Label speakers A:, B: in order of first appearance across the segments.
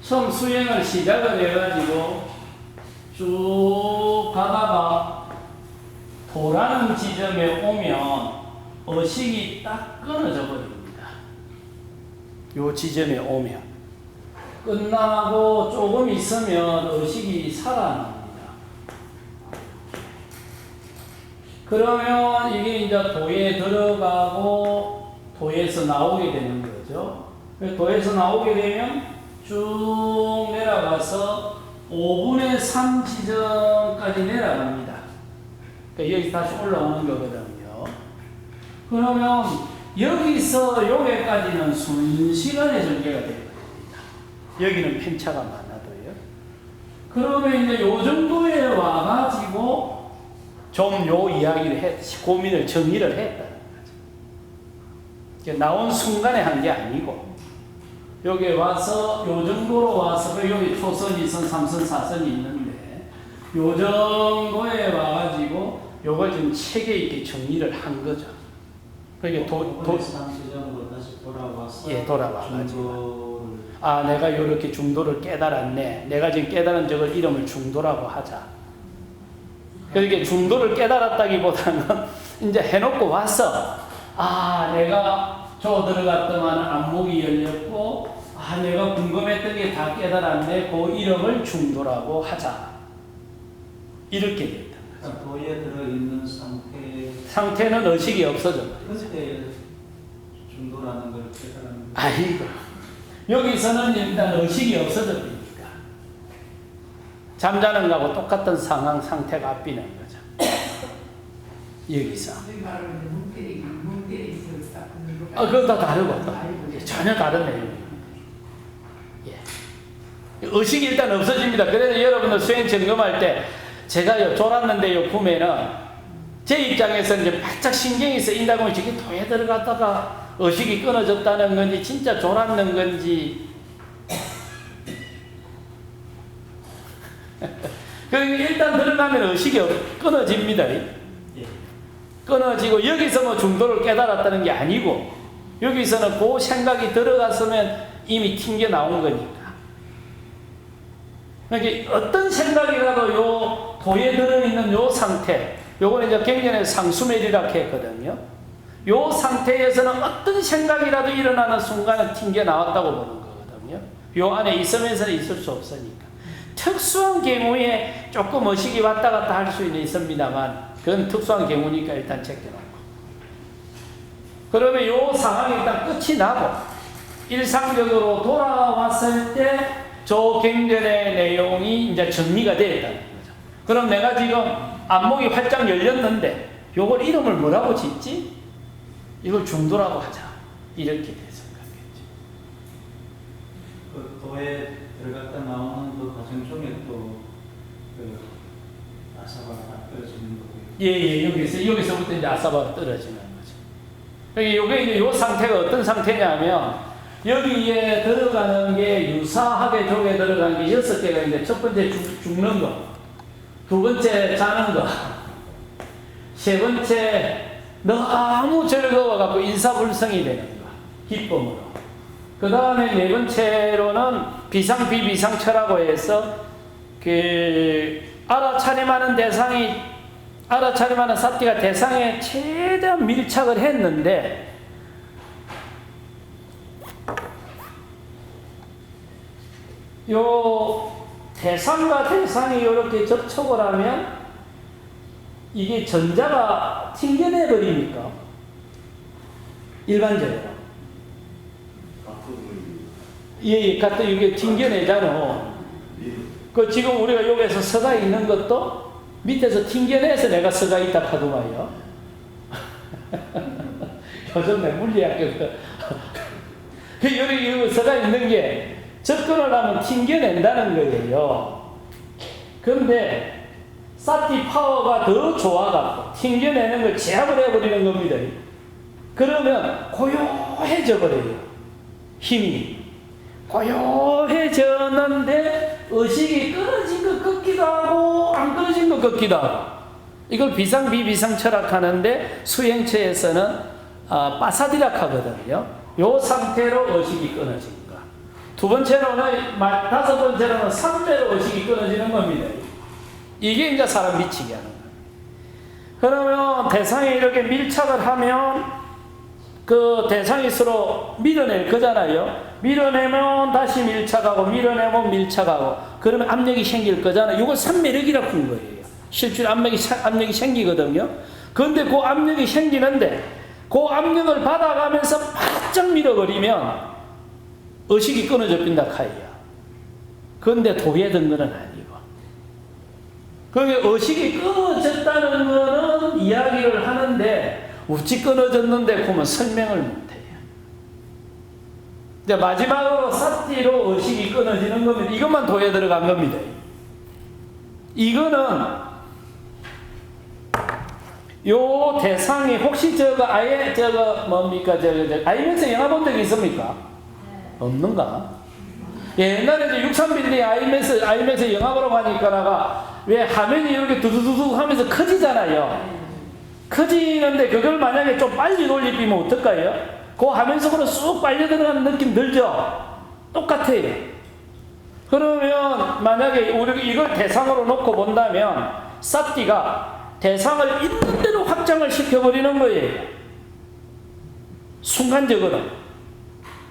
A: 처음 수행을 시작을 해가지고 쭉 가다가 도라는 지점에 오면 의식이 딱 끊어져 버립니다. 요 지점에 오면 끝나고 조금 있으면 의식이 살아납니다. 그러면 이게 이제 도에 들어가고 도에서 나오게 되는 거죠. 도에서 나오게 되면 쭉 내려가서 5분의 3 지점까지 내려갑니다. 그러니까 여기 다시 올라오는 거거든요. 그러면 여기서 여기까지는 순시간의 전개가 됩니다. 여기는 편차가 많아도요. 그러면 이제 요 정도에 와가지고 좀 요 이야기를 고민을 정리를 했다는 거죠. 나온 순간에 한 게 아니고 여기 와서 요 정도로 와서 여기 초선, 2선, 3선, 4선이 있는데 요 정도에 와가지고 요걸 좀 체계 있게 정리를 한 거죠. 그게
B: 지점으로 다시 돌아와서
A: 예, 돌아와가지고 내가 요렇게 중도를 깨달았네. 내가 지금 깨달은 저걸 이름을 중도라고 하자. 그러니까 중도를 깨달았다기보다는 이제 해놓고 와서 내가 저 들어갔더만 안목이 열렸고 내가 궁금했던 게 다 깨달았네. 그 이름을 중도라고 하자. 이렇게 됐다.
B: 도에 들어있는
A: 상태는 의식이 없어져.
B: 그때 중도라는 걸 깨달은
A: 아이고. 여기서는 일단 의식이 없어져 버립니다. 잠자는 거하고 똑같은 상황 상태가 앞비는 거죠. 여기서. 그건 다 다르고 전혀 다른 내용이에요. 예. 의식이 일단 없어집니다. 그래서 여러분들 수행 점검할 때 제가 졸았는데요 보면은 제 입장에서 이제 바짝 신경이 쓰인다고 하면 저게 도에 들어갔다가 의식이 끊어졌다는 건지 진짜 졸았는 건지 그러니까 일단 들어가면 의식이 끊어집니다. 끊어지고 여기서 뭐 중도를 깨달았다는 게 아니고 여기서는 그 생각이 들어갔으면 이미 튕겨 나온 거니까. 그러니까 어떤 생각이라도 요 도에 들어있는 요 상태, 요거는 이제 경전에 상수멸이라고 했거든요. 요 상태에서는 어떤 생각이라도 일어나는 순간은 튕겨 나왔다고 보는 거거든요. 요 안에 있으면서는 있을 수 없으니까. 특수한 경우에 조금 의식이 왔다 갔다 할 수는 있습니다만 그건 특수한 경우니까 일단 제껴놓고 그러면 요 상황이 일단 끝이 나고 일상적으로 돌아왔을 때 저 경전의 내용이 이제 정리가 되었다는 거죠. 그럼 내가 지금 안목이 활짝 열렸는데 요걸 이름을 뭐라고 짓지? 이걸 중도라고 하자. 이렇게 생각했죠.
B: 그 도에 들어갔다 나오는 그 과정 중에 또 아사바가 떨어지는 거고요.
A: 예, 여기서부터 이제 아사바가 떨어지는 거죠. 그러니까 요게 이제 요 상태가 어떤 상태냐면 여기에 들어가는 게 유사하게 저게 들어가는 게 6개가 있는데 첫 번째 죽는 거, 두 번째 자는 거, 세 번째 너무 즐거워갖고 인사불성이 되는 거, 기쁨으로. 그 다음에 네 번째로는 비상비비상처라고 해서 알아차림하는 사띠가 대상에 최대한 밀착을 했는데 요 대상과 대상이 이렇게 접촉을 하면 이게 전자가 튕겨내 버리니까 일반적으로 같은 이게 튕겨내잖아. 그 지금 우리가 여기에서 서가 있는 것도 밑에서 튕겨내서 내가 서가 있다 하더만요. 요즘에 물리학교 여기 서가 있는 게 접근을 하면 튕겨낸다는 거예요. 그런데 사티 파워가 더 좋아갖고 튕겨내는 걸 제압을 해버리는 겁니다. 그러면 고요해져 버려요. 힘이 고요해졌는데 의식이 끊어진 것 같기도 하고 안 끊어진 것 같기도 하고 이걸 비상 비비상 철학하는데 수행처에서는 빠사디락 하거든요. 요 상태로 의식이 끊어진 거. 두 번째로는, 다섯 번째로는 3배로 의식이 끊어지는 겁니다. 이게 이제 사람 미치게 하는 거예요. 그러면 대상이 이렇게 밀착을 하면 그 대상이 서로 밀어낼 거잖아요. 밀어내면 다시 밀착하고, 밀어내면 밀착하고, 그러면 압력이 생길 거잖아요. 이걸 산매력이라고 하는 거예요. 실제 압력이 생기거든요. 그런데 그 압력이 생기는데, 그 압력을 받아가면서 바짝 밀어버리면 의식이 끊어져 빈다 카이야. 그런데 도예된 거는 아니고. 그게 의식이 끊어졌다는 거는 이야기를 하는데 어찌 끊어졌는데 그러면 설명을 못해요. 이제 마지막으로 사티로 의식이 끊어지는 겁니다. 이것만 도에 들어간 겁니다. 이거는 요 대상이 혹시 아예 뭡니까 아이맥스 영화 본 적 있습니까? 없는가? 옛날에 이제 63빌딩 아이맥스 영화 보러 가니까 왜 화면이 이렇게 두두두둑 하면서 커지잖아요. 커지는데 그걸 만약에 좀 빨리 돌리면 어떨까요? 그 화면 속으로 쑥 빨려 들어가는 느낌 들죠? 똑같아요. 그러면 만약에 우리가 이걸 대상으로 놓고 본다면 사티가 대상을 있는 대로 확장을 시켜버리는 거예요. 순간적으로.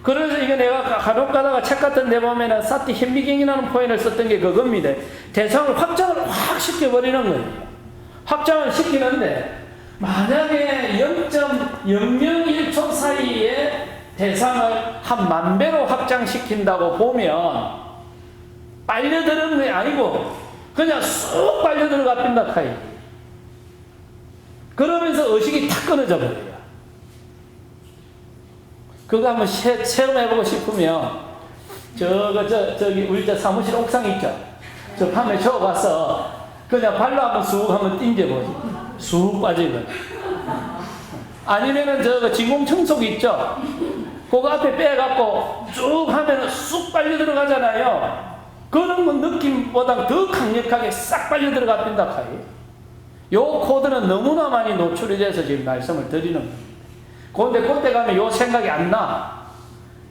A: 그래서 이게 내가 간혹 가다가 책 같은 데 보면은 사티 현미경이라는 표현을 썼던 게 그겁니다. 대상을 확장을 확 시켜버리는 거예요. 확장을 시키는데 만약에 0.001초 사이에 대상을 한 10,000배로 확장시킨다고 보면 빨려드는 게 아니고 그냥 쑥 빨려들어가 빈다 카이. 그러면서 의식이 탁 끊어져 버려요. 그거 한번 체험해보고 싶으면 저기 우리 사무실 옥상 있죠? 저 밤에 저 가서 그냥 발로 한번 쑥 한번 띵겨보지. 쑥 빠지거든. 아니면은 진공 청소기 있죠? 그거 앞에 빼갖고 쭉 하면은 쑥 빨려 들어가잖아요. 그런 건 느낌보다 더 강력하게 싹 빨려 들어가 빈다 카이. 요 코드는 너무나 많이 노출이 돼서 지금 말씀을 드리는 겁니다. 그런데 그때 가면 요 생각이 안 나.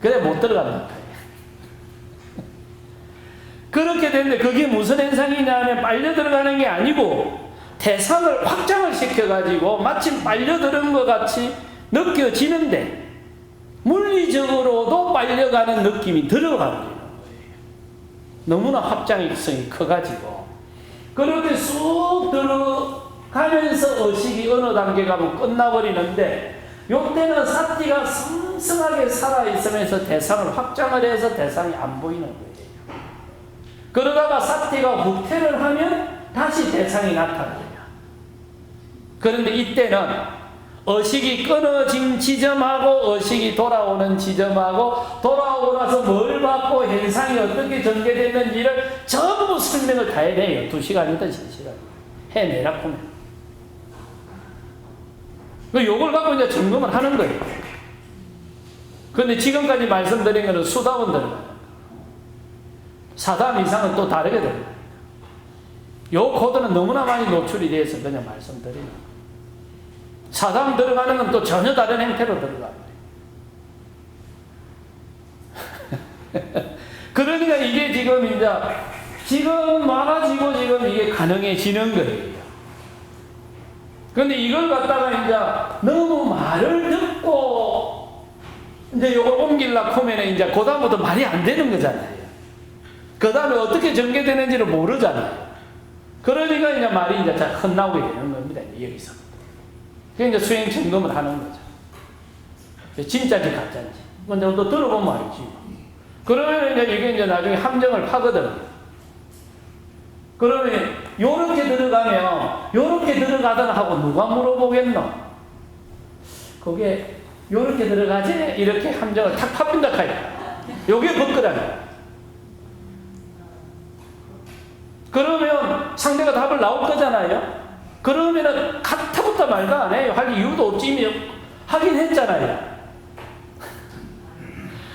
A: 그래 못 들어간다. 그렇게 되는데 그게 무슨 현상이냐면 빨려 들어가는 게 아니고 대상을 확장을 시켜가지고 마침 빨려 들은 것 같이 느껴지는데 물리적으로도 빨려가는 느낌이 들어가는 거예요. 너무나 확장성이 커가지고 그렇게 쑥 들어가면서 의식이 어느 단계 가면 끝나버리는데 요때는 사티가 성성하게 살아있으면서 대상을 확장을 해서 대상이 안 보이는 거예요. 그러다가 사티가 후퇴를 하면 다시 대상이 나타나요. 그런데 이때는 의식이 끊어진 지점하고 의식이 돌아오는 지점하고 돌아오고 나서 뭘 받고 현상이 어떻게 전개됐는지를 전부 설명을 다 해내요. 2시간이든 3시간 해내라고 하면. 요걸 갖고 이제 점검을 하는 거예요. 그런데 지금까지 말씀드린 것은 수답은 들어가요. 사담 이상은 또 다르게 들어가요. 요 코드는 너무나 많이 노출이 돼서 그냥 말씀드리는 거예요. 사담 들어가는 건 또 전혀 다른 형태로 들어가요. 그러니까 이게 지금 많아지고 지금 이게 가능해지는 거예요. 근데 이걸 갖다가 이제 너무 말을 듣고 이제 요걸 옮기려고 하면 이제 그 다음부터 말이 안 되는 거잖아요. 그 다음에 어떻게 전개되는지를 모르잖아요. 그러니까 이제 말이 이제 잘 헛나오게 되는 겁니다. 여기서. 그게 이제 수행 점검을 하는 거죠. 진짜인지 가짜인지. 근데 또 들어보면 알지. 그러면 이제 이게 이제 나중에 함정을 파거든요. 그러면 요렇게 들어가더라 하고 누가 물어보겠노? 그게 요렇게 들어가지? 이렇게 함정을 탁 파빈다 카이. 요게 벗거라요. 그러면 상대가 답을 나올 거잖아요. 그러면은 같아부터 말도 안 해요. 할 이유도 없지. 하긴 했잖아요.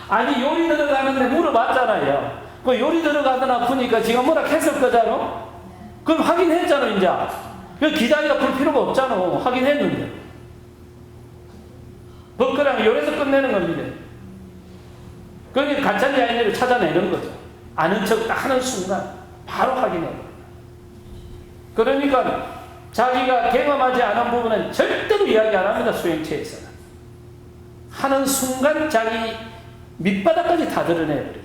A: 아니 요리 들어가는데 물어봤잖아요. 그 요리 들어가더나 보니까 지가 뭐라 했을 거잖아. 그럼 확인했잖아 이제. 그 기다리다 볼 필요가 없잖아. 확인했는데. 벗거랑 요래서 끝내는 겁니다. 그게 가짜인지 아닌지를 찾아내는 거죠. 아는 척 딱 하는 순간 바로 확인해요. 그러니까 자기가 경험하지 않은 부분은 절대로 이야기 안 합니다. 수행체에서는. 하는 순간 자기 밑바닥까지 다 드러내버리잖아요.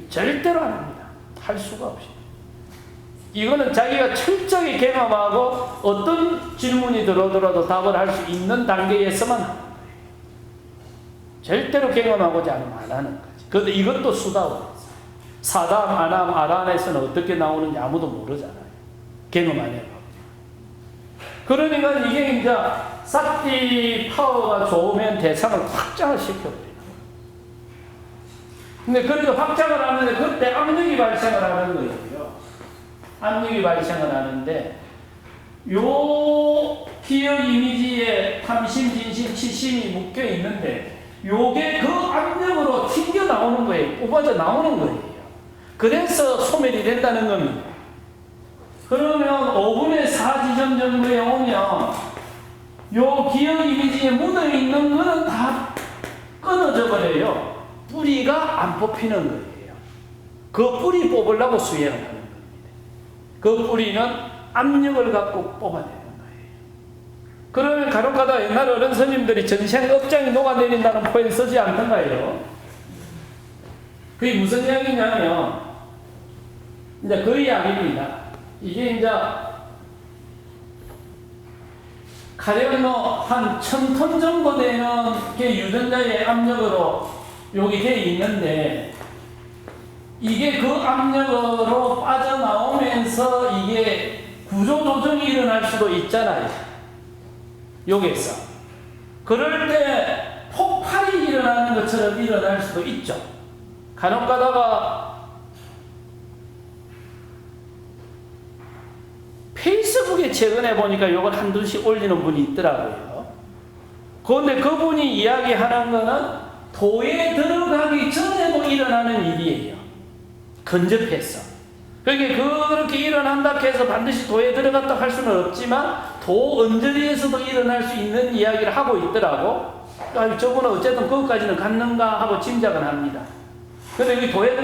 A: 절대로 안 합니다. 할 수가 없이. 이거는 자기가 철저히 경험하고 어떤 질문이 들어오더라도 답을 할 수 있는 단계에서만 하는 거예요. 절대로 경험하고자 않으면 안 하는 거지. 그런데 이것도 수다원. 사담, 아남, 아란에서는 어떻게 나오는지 아무도 모르잖아요. 경험 안 해봐. 그러니까 이게 이제 싹디 파워가 좋으면 대상을 확장을 시켜버리는 거예요. 근데 그래도 확장을 하는데 그때 압력이 발생을 하는 거예요. 압력이 발생을 하는데 요 기억 이미지에 탐심, 진심, 치심이 묶여 있는데 요게 그 압력으로 튕겨 나오는 거예요. 뽑아져 나오는 거예요. 그래서 소멸이 된다는 겁니다. 그러면 5분의 4 지점 정도에 오면 요 기억 이미지에 묻어 있는 거는 다 끊어져 버려요. 뿌리가 안 뽑히는 거예요. 그 뿌리 뽑으려고 수행을 하는 겁니다. 그 뿌리는 압력을 갖고 뽑아내는 거예요. 그러면 간혹가다 옛날 어른 스님들이 전생 업장이 녹아내린다는 표현 쓰지 않던가요? 그게 무슨 이야기냐면 이제 그 이야기입니다. 이게 이제 가령 한 1000톤 정도 되는 게 유전자의 압력으로 여기 돼 있는데 이게 그 압력으로 빠져나오면서 이게 구조조정이 일어날 수도 있잖아요. 여기에서. 그럴 때 폭발이 일어나는 것처럼 일어날 수도 있죠. 간혹 가다가 페이스북에 최근에 보니까 요걸 한두씩 올리는 분이 있더라고요. 그런데 그분이 이야기하는 거는 도에 들어가기 전에도 일어나는 일이에요. 근접해서. 그렇게 일어난다 해서 반드시 도에 들어갔다 할 수는 없지만 도 언저리에서도 일어날 수 있는 이야기를 하고 있더라고. 저분은 어쨌든 그것까지는 갔는가 하고 짐작은 합니다. 그런데 여기 도에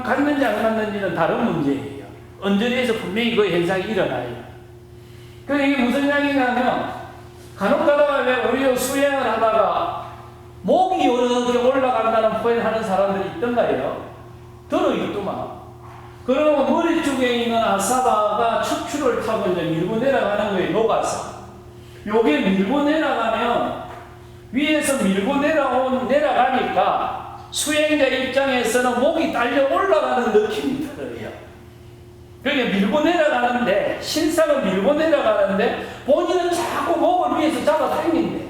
A: 갔는지 안 갔는지는 다른 문제예요. 언저리에서 분명히 그 현상이 일어나요. 그런데 이게 무슨 이야기냐면 간혹 가다가 왜 우리 수행을 하다가 목이 이렇게 올라간다는 표현을 하는 사람들이 있던가요? 들어있더만. 그러면 머리 쪽에 있는 아사바가 척추를 타고 이제 밀고 내려가는 거예요. 녹아서. 요게 밀고 내려가면 위에서 밀고 내려가니까 수행자 입장에서는 목이 달려 올라가는 느낌이 들어요. 그러니까 밀고 내려가는데 신상은 밀고 내려가는데 본인은 자꾸 목을 위에서 잡아 당긴대.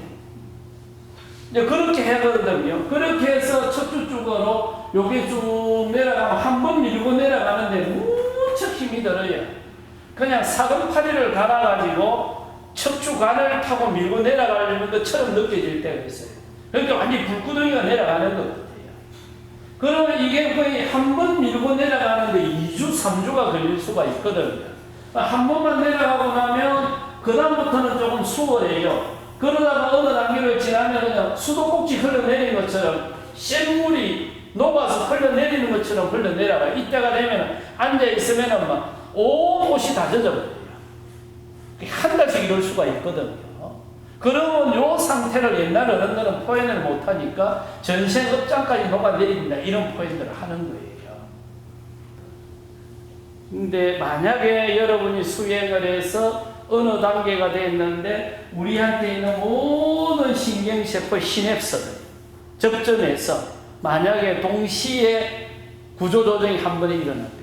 A: 이제 그렇게 하거든요. 그렇게 해서 척추 쪽으로 여기 쭉 내려가면 한 번 밀고 내려가는데 무척 힘이 들어요. 그냥 사근파리를 갈아가지고 척추관을 타고 밀고 내려가려는 것처럼 느껴질 때가 있어요. 그러니까 완전히 불구덩이가 내려가는 것 같아요. 그러면 이게 거의 한 번 밀고 내려가는데 2주, 3주가 걸릴 수가 있거든요. 한 번만 내려가고 나면 그 다음부터는 조금 수월해요. 그러다가 어느 단계를 지나면 그냥 수도꼭지 흘러내리는 것처럼 쇳물이 녹아서 흘러내리는 것처럼 흘러내려가요. 이때가 되면 앉아있으면 막 온 옷이 다 젖어버려요. 한 달씩 이럴 수가 있거든요. 그러면 요 상태를 옛날 어른들은 표현을 못하니까 전생 업장까지 녹아내린다 이런 표현들을 하는 거예요. 근데 만약에 여러분이 수행을 해서 어느 단계가 됐는데 우리한테 있는 모든 신경세포 시냅스들 접점에서 만약에 동시에 구조조정이 한 번에 일어났다면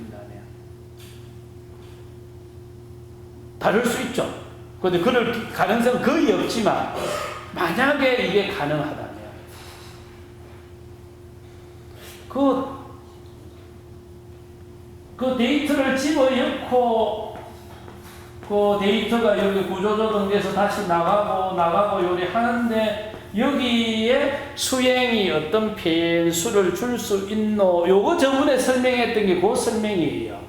A: 다를 수 있죠. 그런데 그럴 가능성은 거의 없지만 만약에 이게 가능하다면 그 데이터를 집어넣고 그 데이터가 여기 구조조정돼서 다시 나가고 요리 하는데 여기에 수행이 어떤 변수를 줄 수 있노? 요거 저번에 설명했던 게 그 설명이에요.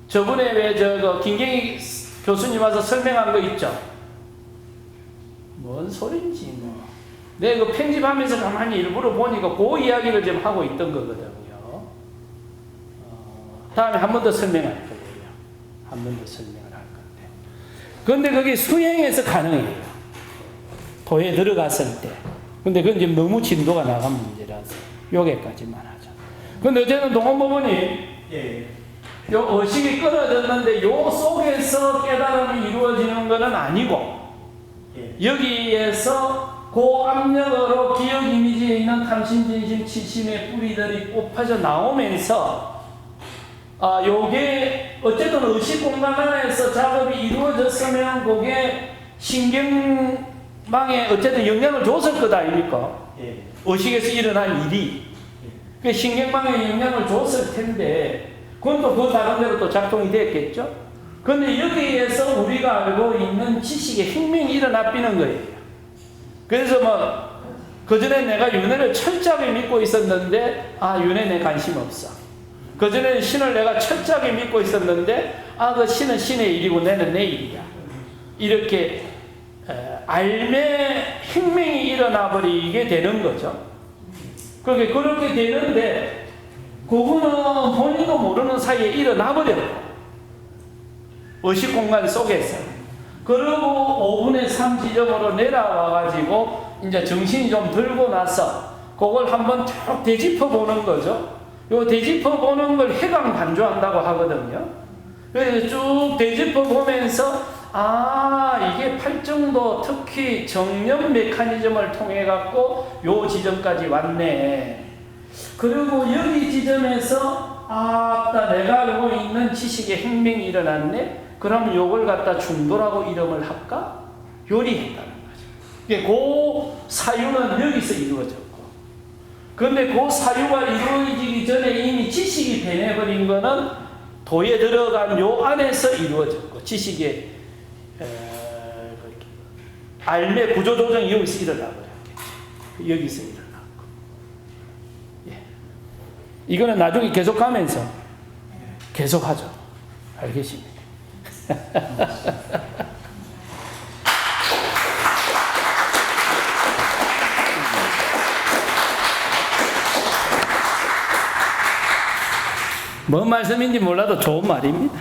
A: 저번에 왜 김경희 교수님 와서 설명한 거 있죠? 뭔 소린지 뭐. 내가 그 편집하면서 가만히 일부러 보니까 그 이야기를 좀 하고 있던 거거든요. 다음에 한 번 더 설명할 거예요. 한 번 더 설명을 할 건데. 그런데 그게 수행에서 가능해요. 도에 들어갔을 때. 근데 그건 지금 너무 진도가 나간 문제라서 여기까지만 하자. 근데 어쨌든 동원법원이
B: 예.
A: 요 의식이 끊어졌는데 요 속에서 깨달음이 이루어지는 것은 아니고
B: 예.
A: 여기에서 그 압력으로 기억 이미지에 있는 탐심, 진심, 치심의 뿌리들이 뽑혀져 나오면서 요게 어쨌든 의식 공간 안에서 작업이 이루어졌으면 그게 신경망에 어쨌든 영향을 줬을 것 아닙니까?
B: 예.
A: 의식에서 일어난 일이 그 신경망에 영향을 줬을 텐데 그건 또 그 다른 대로 또 작동이 됐겠죠? 근데 여기에서 우리가 알고 있는 지식의 혁명이 일어나비는 거예요. 그래서 뭐 그전에 내가 윤회를 철저하게 믿고 있었는데 윤회 내 관심 없어. 그전에는 신을 내가 철저하게 믿고 있었는데 그 신은 신의 일이고 내는 내 일이야. 이렇게 알매 혁명이 일어나 버리게 되는 거죠. 그렇게 되는데 그거는 본인도 모르는 사이에 일어나 버렸고 의식 공간 속에서 그리고 5분의 3 지점으로 내려와 가지고 이제 정신이 좀 들고 나서 그걸 한번 쭉 되짚어 보는 거죠. 요 되짚어 보는 걸 해강 반조한다고 하거든요. 그래서 쭉 되짚어 보면서 이게 팔정도 특히 정념 메커니즘을 통해 갖고 요 지점까지 왔네. 그리고 여기 지점에서 내가 알고 있는 지식의 혁명이 일어났네. 그럼 요걸 갖다 중도라고 이름을 할까? 요리했다는 거죠. 그 사유는 여기서 이루어졌고, 그런데 그 사유가 이루어지기 전에 이미 지식이 변해버린 거는 도에 들어간 요 안에서 이루어졌고, 지식의 알매 구조 조정이 여기서 일어나버렸겠죠. 여기서 일어났고, 이거는 나중에 계속하면서 계속하죠. 알겠습니까? 뭔 말씀인지 몰라도 좋은 말입니다.